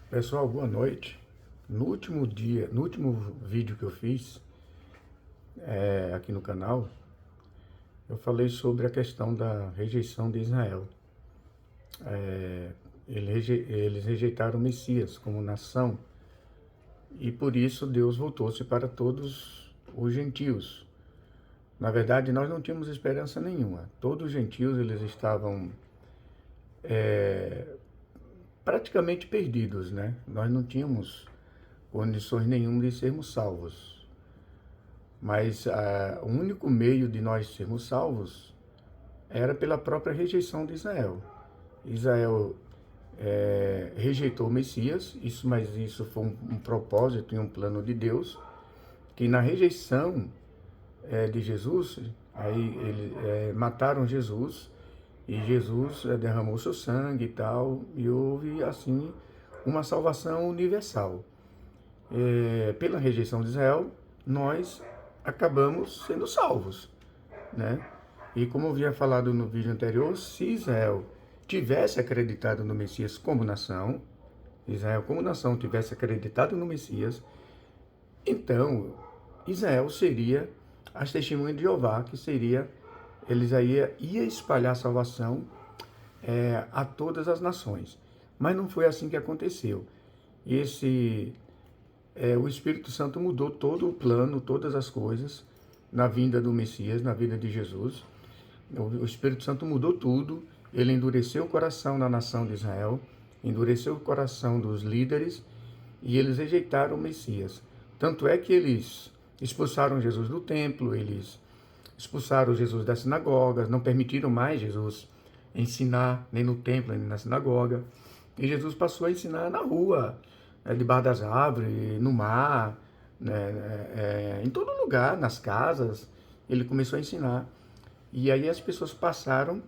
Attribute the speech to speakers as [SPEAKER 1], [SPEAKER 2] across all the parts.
[SPEAKER 1] Pessoal, boa noite. No último vídeo que eu fiz aqui no canal, eu falei sobre a questão da rejeição de Israel. Eles rejeitaram o Messias como nação e por isso Deus voltou-se para todos os gentios. Na verdade, nós não tínhamos esperança nenhuma. Todos os gentios eles estavam praticamente perdidos, né? Nós não tínhamos condições nenhuma de sermos salvos. Mas o único meio de nós sermos salvos era pela própria rejeição de Israel. Israel rejeitou o Messias, mas isso foi um propósito e um plano de Deus, que na rejeição de Jesus, aí eles mataram Jesus, e Jesus derramou seu sangue e tal, e houve assim uma salvação universal. Pela rejeição de Israel, nós acabamos sendo salvos, né? E como eu havia falado no vídeo anterior, se Israel tivesse acreditado no Messias como nação, Israel como nação tivesse acreditado no Messias, então Israel seria as testemunhas de Jeová, que seria, eles ia espalhar a salvação a todas as nações. Mas não foi assim que aconteceu. O Espírito Santo mudou todo o plano, todas as coisas, na vinda do Messias, na vida de Jesus. O Espírito Santo mudou tudo, ele endureceu o coração da nação de Israel, endureceu o coração dos líderes, e eles rejeitaram o Messias. Tanto é que eles expulsaram Jesus do templo, eles expulsaram Jesus das sinagogas, não permitiram mais Jesus ensinar, nem no templo, nem na sinagoga. E Jesus passou a ensinar na rua, debaixo das árvores, no mar, né, em todo lugar, nas casas, ele começou a ensinar. E aí as pessoas passaram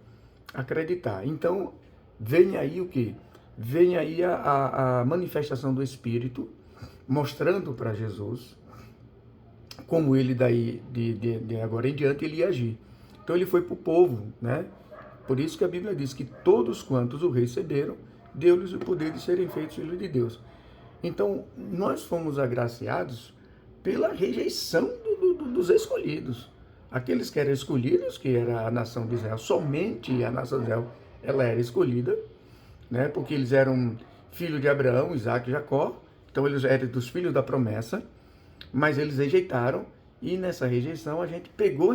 [SPEAKER 1] a acreditar. Então, vem aí o que? Vem aí a manifestação do Espírito, mostrando para Jesus como ele daí, de agora em diante, ele ia agir. Então ele foi para o povo, né? Por isso que a Bíblia diz que todos quantos o receberam, deu-lhes o poder de serem feitos filhos de Deus. Então, nós fomos agraciados pela rejeição dos escolhidos. Aqueles que eram escolhidos, que era a nação de Israel, somente a nação de Israel, ela era escolhida, né? Porque eles eram filhos de Abraão, Isaac e Jacó, então eles eram dos filhos da promessa, mas eles rejeitaram, e nessa rejeição a gente pegou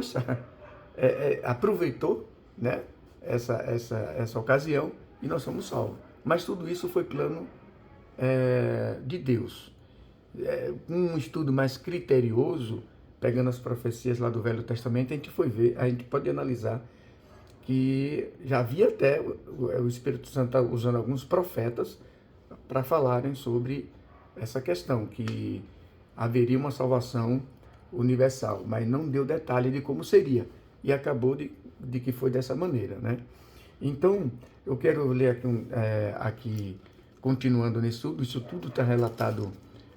[SPEAKER 1] aproveitou, né? essa ocasião, e nós somos salvos. Mas tudo isso foi plano de Deus. Um estudo mais criterioso, pegando as profecias lá do Velho Testamento, a gente pode analisar que já havia até o Espírito Santo usando alguns profetas para falarem sobre essa questão, que haveria uma salvação universal, mas não deu detalhe de como seria, e acabou de que foi dessa maneira, né? Então, eu quero ler aqui continuando nisso tudo, isso tudo está relatado,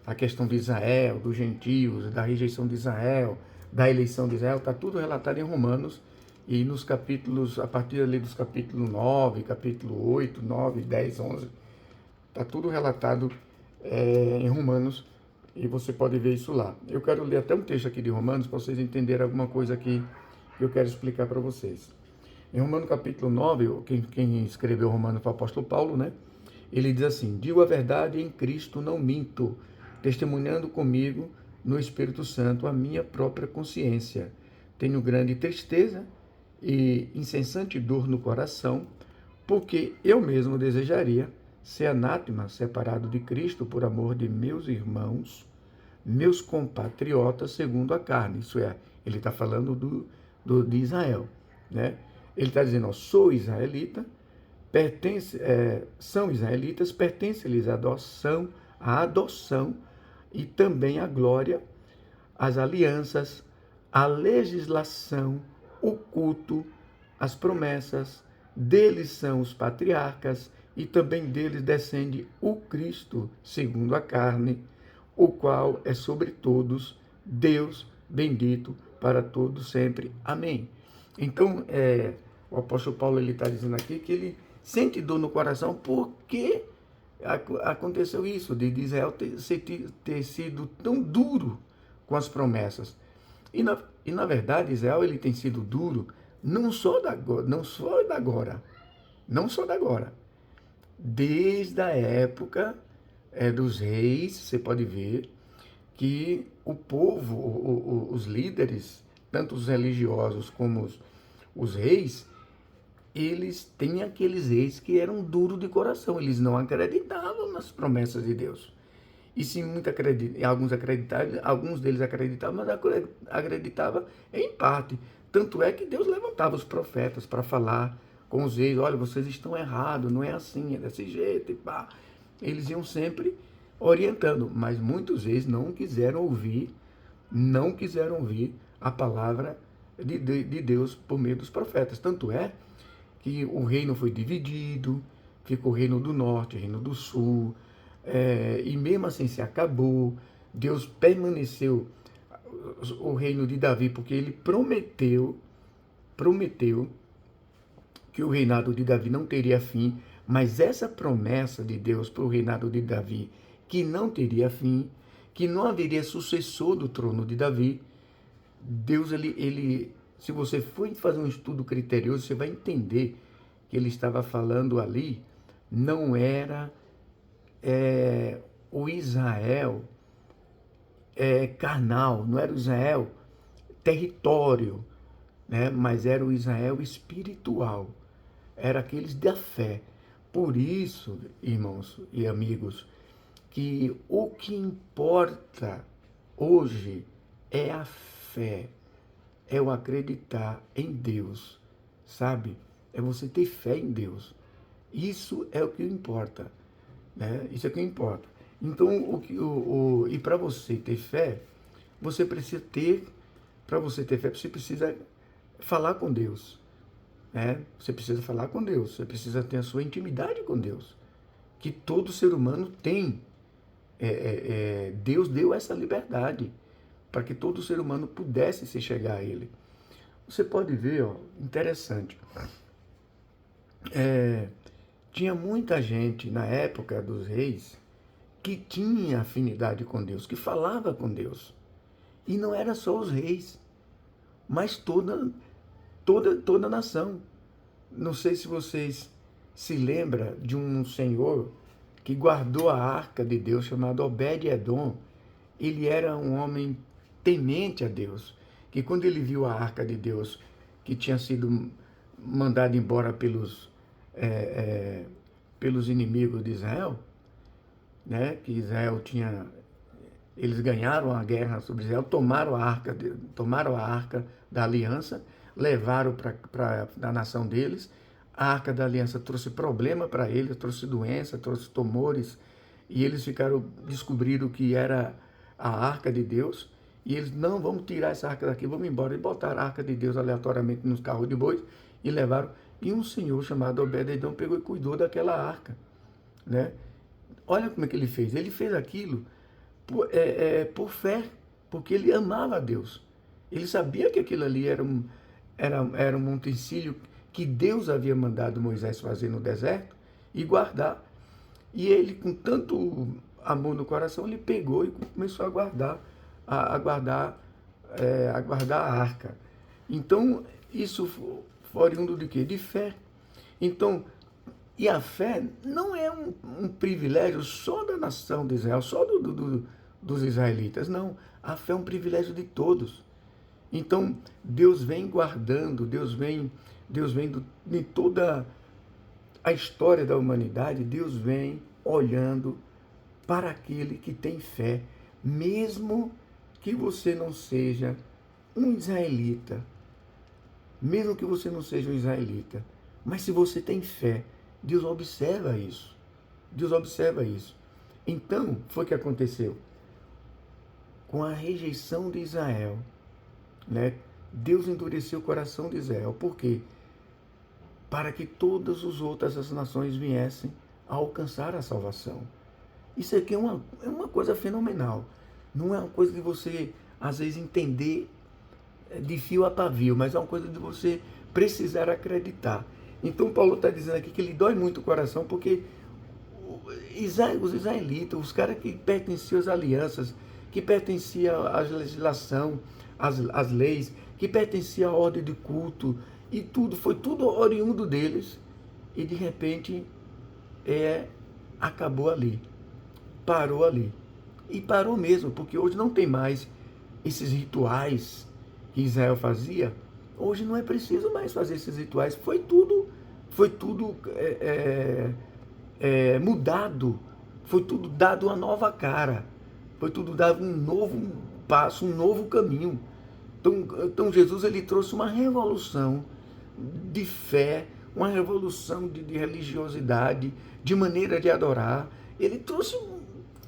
[SPEAKER 1] a questão de Israel, dos gentios, da rejeição de Israel, da eleição de Israel, está tudo relatado em Romanos, e nos capítulos, a partir ali dos capítulos 9, capítulo 8, 9, 10, 11, está tudo relatado em Romanos, e você pode ver isso lá. Eu quero ler até um texto aqui de Romanos, para vocês entenderem alguma coisa aqui que eu quero explicar para vocês. Em Romanos capítulo 9, quem escreveu Romanos foi o apóstolo Paulo, né? Ele diz assim: digo a verdade em Cristo, não minto, testemunhando comigo no Espírito Santo a minha própria consciência. Tenho grande tristeza e incessante dor no coração, porque eu mesmo desejaria ser anátema, separado de Cristo por amor de meus irmãos, meus compatriotas segundo a carne. Isso é, ele está falando de Israel, né? Ele está dizendo, ó, sou israelita, são israelitas, pertence-lhes a adoção e também a glória, as alianças, a legislação, o culto, as promessas, deles são os patriarcas, e também deles descende o Cristo, segundo a carne, o qual é sobre todos, Deus bendito para todos sempre. Amém. Então, o apóstolo Paulo está dizendo aqui que ele sente dor no coração porque Aconteceu isso, de Israel ter sido tão duro com as promessas. E na verdade, Israel ele tem sido duro não só da agora, não só da agora. Desde a época dos reis, você pode ver que o povo, os líderes, tanto os religiosos como os reis, eles têm aqueles reis que eram duros de coração, eles não acreditavam nas promessas de Deus. E se alguns acreditavam, alguns deles acreditavam, mas acreditavam em parte. Tanto é que Deus levantava os profetas para falar com os reis: olha, vocês estão errados, não é assim, é desse jeito, e pá. Eles iam sempre orientando, mas muitos reis não quiseram ouvir a palavra de Deus por meio dos profetas. Tanto é que o reino foi dividido, ficou o reino do norte, o reino do sul, e mesmo assim se acabou. Deus permaneceu o reino de Davi, porque ele prometeu que o reinado de Davi não teria fim, mas essa promessa de Deus para o reinado de Davi, que não teria fim, que não haveria sucessor do trono de Davi, Deus, se você for fazer um estudo criterioso, você vai entender que ele estava falando ali, não era o Israel carnal, não era o Israel território, né? Mas era o Israel espiritual, era aqueles da fé. Por isso, irmãos e amigos, que o que importa hoje é a fé, é o acreditar em Deus, sabe? É você ter fé em Deus. Isso é o que importa, né? Isso é o que importa. Então, e para você ter fé, você precisa você precisa falar com Deus, né? Você precisa falar com Deus, você precisa ter a sua intimidade com Deus, que todo ser humano tem. Deus deu essa liberdade para que todo ser humano pudesse se chegar a Ele. Você pode ver, ó, interessante, tinha muita gente na época dos reis que tinha afinidade com Deus, que falava com Deus. E não era só os reis, mas toda a nação. Não sei se vocês se lembram de um senhor que guardou a arca de Deus, chamado Obed-Edom. Ele era um homem temente a Deus, que quando ele viu a arca de Deus, que tinha sido mandada embora pelos inimigos de Israel, né, que Israel tinha, eles ganharam a guerra sobre Israel, tomaram a arca da aliança, levaram para a nação deles. A arca da aliança trouxe problema para eles, trouxe doença, trouxe tumores, e eles descobriram que era a arca de Deus, e eles: não, vamos tirar essa arca daqui, vamos embora. E botaram a arca de Deus aleatoriamente nos carros de bois e levaram. E um senhor chamado Obed-Edom pegou e cuidou daquela arca, né? Olha como é que ele fez. Ele fez aquilo por fé, porque ele amava a Deus. Ele sabia que aquilo ali era um utensílio que Deus havia mandado Moisés fazer no deserto e guardar. E ele, com tanto amor no coração, ele pegou e começou a guardar a arca. Então, isso foi oriundo de quê? De fé. Então, e a fé não é um privilégio só da nação de Israel, só dos israelitas, não. A fé é um privilégio de todos. Então, Deus vem guardando, Deus vem em toda a história da humanidade, Deus vem olhando para aquele que tem fé, mesmo que você não seja um israelita, mas se você tem fé, Deus observa isso. Então, foi o que aconteceu. Com a rejeição de Israel, né? Deus endureceu o coração de Israel. Por quê? Para que todas as outras nações viessem a alcançar a salvação. Isso aqui é uma coisa fenomenal. Não é uma coisa de você, às vezes, entender de fio a pavio, mas é uma coisa de você precisar acreditar. Então, Paulo está dizendo aqui que ele dói muito o coração, porque os israelitas, os caras que pertenciam às alianças, que pertenciam à legislação, às leis, que pertenciam à ordem de culto, e tudo, foi tudo oriundo deles, e de repente acabou ali, parou ali. E parou mesmo, porque hoje não tem mais esses rituais que Israel fazia. Hoje não é preciso mais fazer esses rituais, foi tudo mudado, foi tudo dado uma nova cara, foi tudo dado um novo passo, um novo caminho. Então Jesus ele trouxe uma revolução de fé, uma revolução de religiosidade, de maneira de adorar. Ele trouxe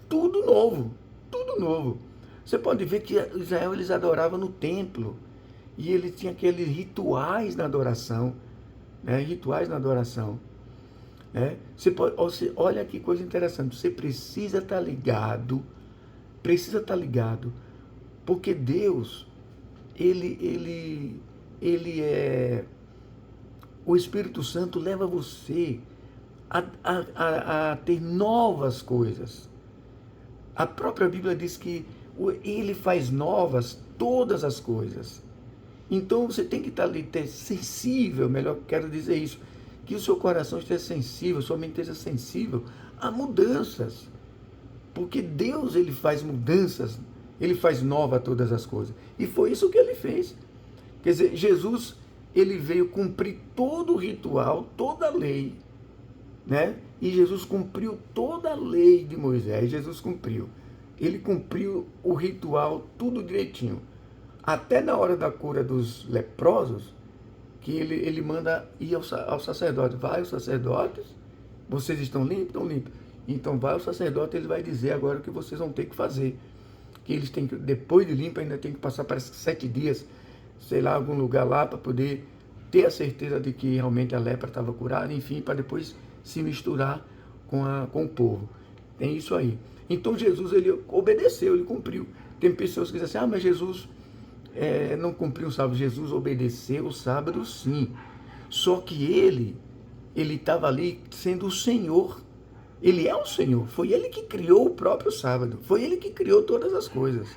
[SPEAKER 1] tudo novo, tudo novo. Você pode ver que Israel eles adoravam no templo e ele tinha aqueles rituais na adoração, né? Rituais na adoração. Né? Olha que coisa interessante, você precisa estar ligado, porque Deus, ele é, o Espírito Santo leva você a ter novas coisas. A própria Bíblia diz que ele faz novas todas as coisas. Então você tem que estar ali, ter sensível, melhor quero dizer isso, que o seu coração esteja sensível, sua mente esteja sensível a mudanças. Porque Deus ele faz mudanças, ele faz nova todas as coisas. E foi isso que ele fez. Quer dizer, Jesus ele veio cumprir todo o ritual, toda a lei, né? E Jesus cumpriu toda a lei de Moisés, Jesus cumpriu. Ele cumpriu o ritual tudo direitinho. Até na hora da cura dos leprosos, que ele manda ir ao sacerdote. Vai aos sacerdotes, vocês estão limpos? Estão limpos. Então vai ao sacerdote, ele vai dizer agora o que vocês vão ter que fazer. Que eles têm que, depois de limpo, ainda tem que passar para 7 dias, sei lá, algum lugar lá, para poder ter a certeza de que realmente a lepra estava curada, enfim, para depois se misturar com o povo. Tem isso aí. Então Jesus, ele obedeceu, ele cumpriu. Tem pessoas que dizem assim, mas Jesus não cumpriu o sábado. Jesus obedeceu o sábado, sim. Só que ele estava ali sendo o Senhor. Ele é o Senhor. Foi ele que criou o próprio sábado. Foi ele que criou todas as coisas.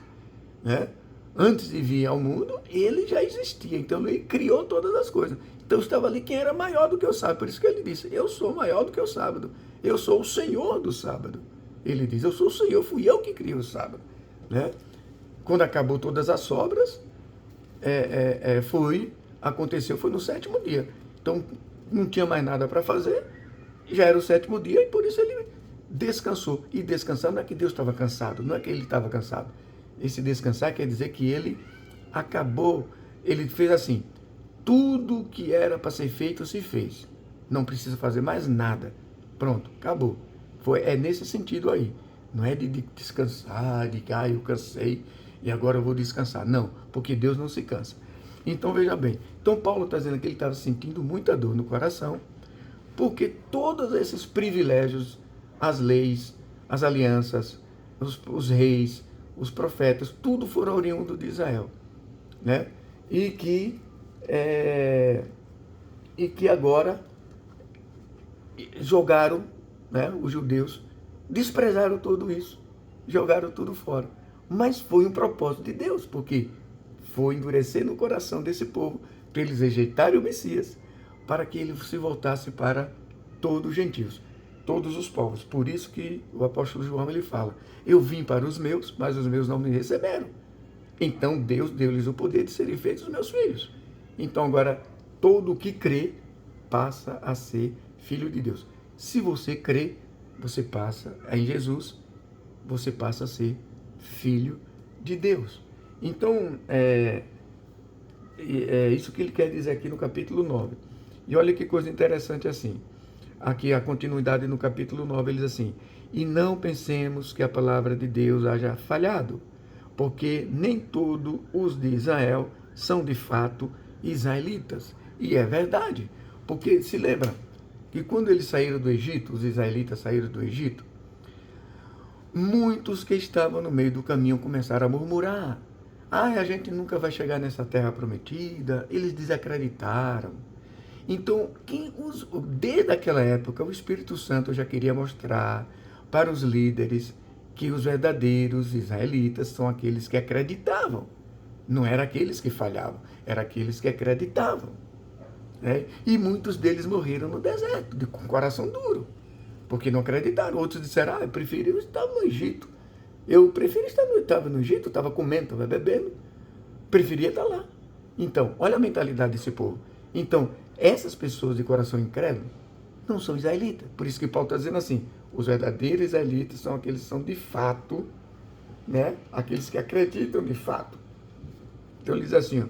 [SPEAKER 1] Né? Antes de vir ao mundo, ele já existia. Então ele criou todas as coisas. Então estava ali quem era maior do que o sábado. Por isso que ele disse, eu sou maior do que o sábado. Eu sou o Senhor do sábado. Ele diz, eu sou o Senhor, fui eu que criei o sábado. Né? Quando acabou todas as obras, aconteceu no 7º dia. Então não tinha mais nada para fazer, já era o 7º dia e por isso ele descansou. E descansar não é que Deus estava cansado, não é que ele estava cansado. Esse descansar quer dizer que ele acabou, ele fez assim, tudo que era para ser feito se fez. Não precisa fazer mais nada. Pronto, acabou. É nesse sentido aí. Não é de descansar, de que eu cansei e agora eu vou descansar. Não, porque Deus não se cansa. Então veja bem, então Paulo está dizendo que ele estava sentindo muita dor no coração, porque todos esses privilégios, as leis, as alianças, os reis, os profetas, tudo foram oriundo de Israel. Né? E que agora jogaram, né, os judeus, desprezaram tudo isso, jogaram tudo fora. Mas foi um propósito de Deus, porque foi endurecer no coração desse povo, para eles rejeitarem o Messias, para que ele se voltasse para todos os gentios, todos os povos. Por isso que o apóstolo João ele fala, eu vim para os meus, mas os meus não me receberam. Então Deus deu-lhes o poder de serem feitos os meus filhos. Então agora, todo o que crê passa a ser filho de Deus. Se você crê, você passa, em Jesus, você passa a ser filho de Deus. Então, é isso que ele quer dizer aqui no capítulo 9. E olha que coisa interessante assim. Aqui a continuidade no capítulo 9, ele diz assim, e não pensemos que a palavra de Deus haja falhado, porque nem todos os de Israel são de fato israelitas. E é verdade, porque se lembra que quando eles saíram do Egito, os israelitas saíram do Egito, muitos que estavam no meio do caminho começaram a murmurar. A gente nunca vai chegar nessa terra prometida. Eles desacreditaram. Então, desde aquela época, o Espírito Santo já queria mostrar para os líderes que os verdadeiros israelitas são aqueles que acreditavam. Não eram aqueles que falhavam, eram aqueles que acreditavam. Né? E muitos deles morreram no deserto, com coração duro, porque não acreditaram. Outros disseram, eu prefiro estar no Egito. Eu prefiro estar no Egito, estava comendo, estava bebendo. Preferia estar lá. Então, olha a mentalidade desse povo. Então, essas pessoas de coração incrédulo não são israelitas. Por isso que Paulo está dizendo assim, os verdadeiros israelitas são aqueles que são de fato, né? Aqueles que acreditam de fato. Então ele diz assim, ó,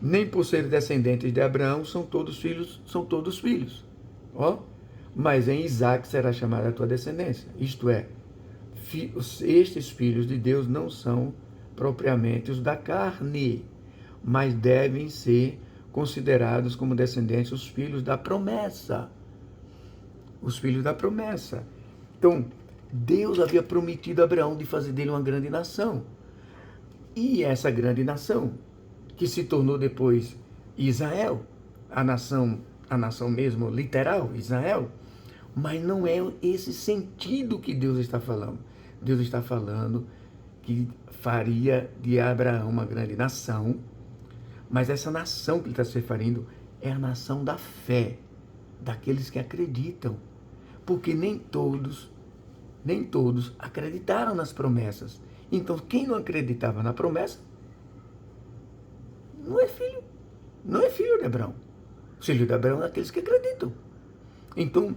[SPEAKER 1] nem por serem descendentes de Abraão são todos filhos. Ó, mas em Isaac será chamada a tua descendência. Isto é, estes filhos de Deus não são propriamente os da carne, mas devem ser considerados como descendentes os filhos da promessa. Os filhos da promessa. Então, Deus havia prometido a Abraão de fazer dele uma grande nação. E essa grande nação, que se tornou depois Israel, a nação mesmo literal, Israel, mas não é esse sentido que Deus está falando. Deus está falando que faria de Abraão uma grande nação, mas essa nação que ele está se referindo é a nação da fé, daqueles que acreditam, porque nem todos acreditaram nas promessas. Então, quem não acreditava na promessa, não é filho de Abraão. O filho de Abraão é aqueles que acreditam. Então,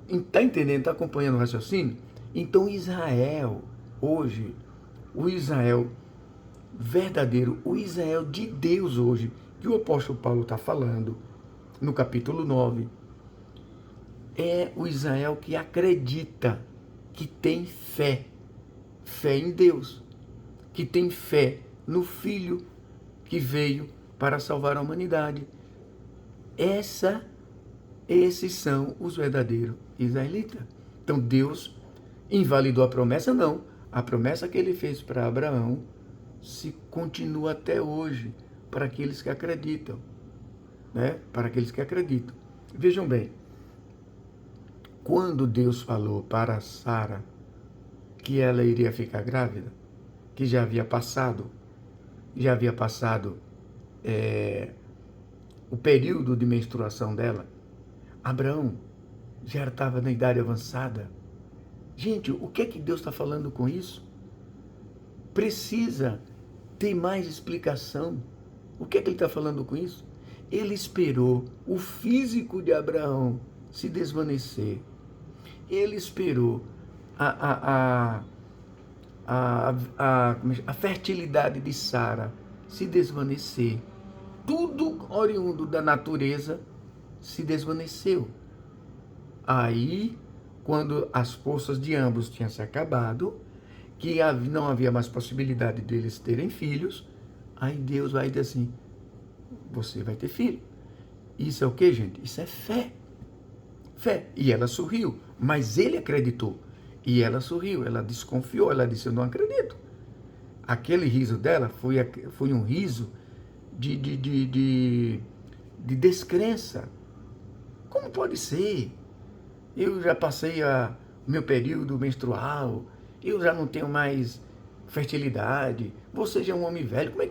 [SPEAKER 1] está entendendo, está acompanhando o raciocínio? Então, Israel, hoje, o Israel verdadeiro, o Israel de Deus hoje, que o apóstolo Paulo está falando, no capítulo 9, é o Israel que acredita, que tem fé em Deus, que tem fé no Filho que veio para salvar a humanidade. Esses são os verdadeiros israelitas. Então Deus invalidou a promessa? Não. A promessa que ele fez para Abraão se continua até hoje para aqueles que acreditam. Né? Para aqueles que acreditam. Vejam bem, quando Deus falou para Sara que ela iria ficar grávida, que já havia passado o período de menstruação dela, Abraão já estava na idade avançada. Gente, o que é que Deus está falando com isso? Precisa ter mais explicação. O que é que ele está falando com isso? Ele esperou o físico de Abraão se desvanecer. Ele esperou a fertilidade de Sara se desvanecer. Tudo oriundo da natureza se desvaneceu. Aí, quando as forças de ambos tinham se acabado, que não havia mais possibilidade deles terem filhos, aí Deus vai dizer assim, você vai ter filho. Isso é o que, gente? Isso é fé. Fé. E ela sorriu, mas ele acreditou. E ela sorriu, ela desconfiou, ela disse, eu não acredito. Aquele riso dela foi um riso de descrença. Como pode ser? Eu já passei o meu período menstrual, eu já não tenho mais fertilidade, você já é um homem velho, como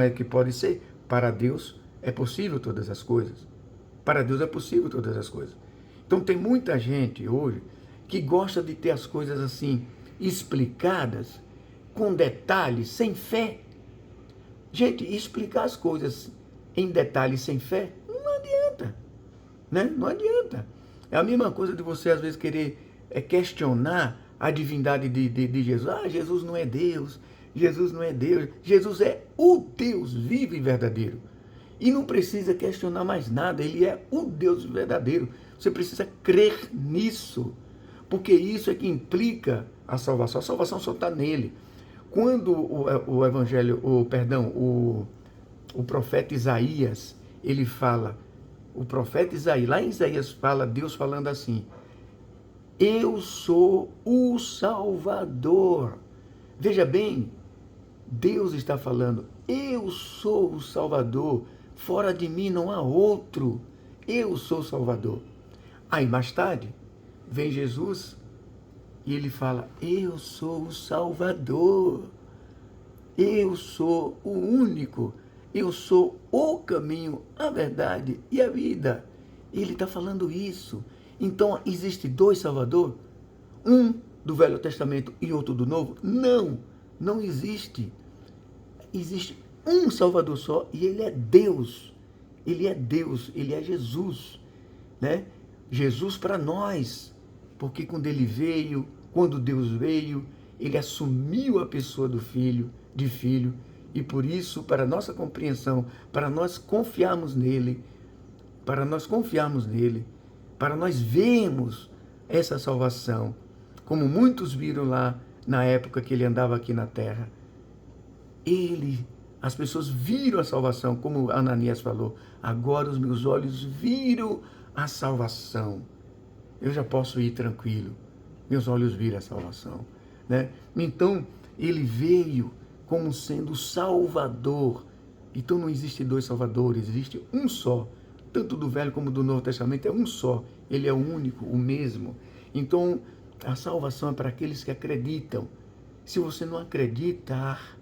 [SPEAKER 1] é que pode ser? Para Deus é possível todas as coisas. Para Deus é possível todas as coisas. Então tem muita gente hoje que gosta de ter as coisas assim explicadas, com detalhes, sem fé. Gente, explicar as coisas em detalhes sem fé, não adianta. Né? Não adianta. É a mesma coisa de você às vezes querer questionar a divindade de Jesus. Ah, Jesus não é Deus. Jesus não é Deus. Jesus é o Deus vivo e verdadeiro. E não precisa questionar mais nada. Ele é o Deus verdadeiro. Você precisa crer nisso. Porque isso é que implica a salvação. A salvação só está nele. Quando o profeta Isaías, ele fala, lá em Isaías fala, Deus falando assim, eu sou o Salvador. Veja bem, Deus está falando, eu sou o Salvador Fora de mim não há outro. Eu sou o Salvador. Aí mais tarde, vem Jesus e ele fala, eu sou o Salvador. Eu sou o único. Eu sou o caminho, a verdade e a vida. Ele está falando isso. Então, existe dois Salvador? Um do Velho Testamento e outro do Novo? Não, não existe. Existe um Salvador só e ele é Deus. Ele é Deus, ele é Jesus, né? Jesus para nós, porque quando Deus veio, ele assumiu a pessoa do filho, e por isso, para nossa compreensão, para nós confiarmos nele, para nós vermos essa salvação, como muitos viram lá na época que ele andava aqui na terra. As pessoas viram a salvação, como Ananias falou, agora os meus olhos viram a salvação. Eu já posso ir tranquilo, meus olhos viram a salvação, né? Então, ele veio como sendo o Salvador. Então não existe dois Salvadores, existe um só. Tanto do Velho como do Novo Testamento é um só. Ele é o único, o mesmo. Então, a salvação é para aqueles que acreditam. Se você não acreditar,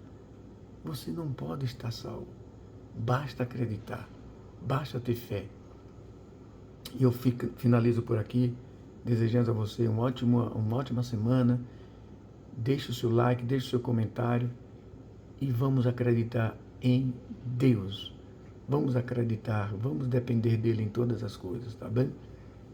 [SPEAKER 1] você não pode estar salvo. Basta acreditar, basta ter fé. E eu finalizo por aqui, desejando a você uma ótima semana. Deixe o seu like, deixe o seu comentário e vamos acreditar em Deus. Vamos acreditar, vamos depender dele em todas as coisas, tá bem?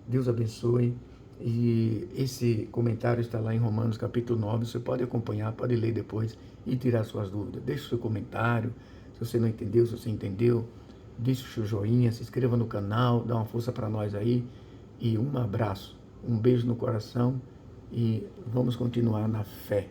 [SPEAKER 1] Deus abençoe. E esse comentário está lá em Romanos capítulo 9, você pode acompanhar, pode ler depois e tirar suas dúvidas. Deixe o seu comentário, se você não entendeu, se você entendeu, deixe o seu joinha, se inscreva no canal, dá uma força para nós aí e um abraço, um beijo no coração e vamos continuar na fé.